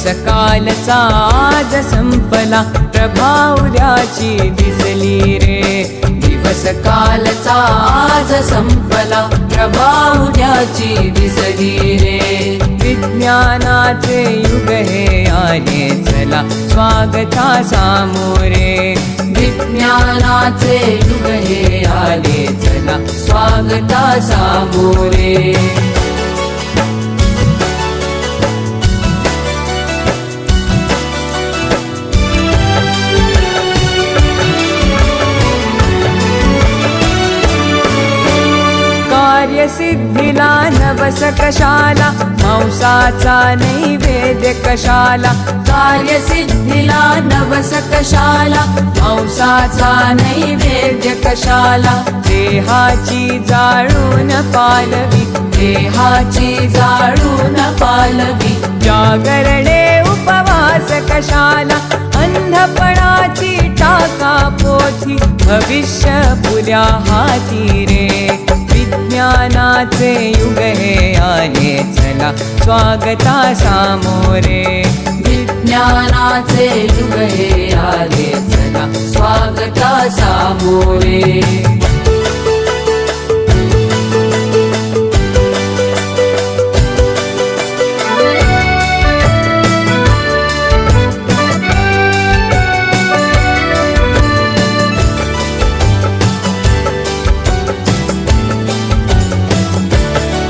दिवस कालचा आज संपला, प्रभा उद्याची दिसली रे. दिवस कालचा आज संपला, प्रभा उद्याची दिसली रे. विज्ञानाचे युग हे आले चला, स्वागता सामोरे. विज्ञानाचे युग हे आले चला, स्वागता सामोरे. कार्यसिद्धीला नवस कशाला, मांसाचा नैवेद्य कशाला. कार्यसिद्धीला नवस कशाला, मांसाचा नैवेद्य कशाला. देहाची जाळून पालवी, देहाची जाळून पालवी. जागरणे उपवास कशाला, अंधपणाची टाका पोथी. भविष्य पुऱ्या हाती रे. विज्ञानाचे युग हे आले चला, स्वागता सामोरे. विज्ञानाचे युग हे आले चला, स्वागता सामोरे.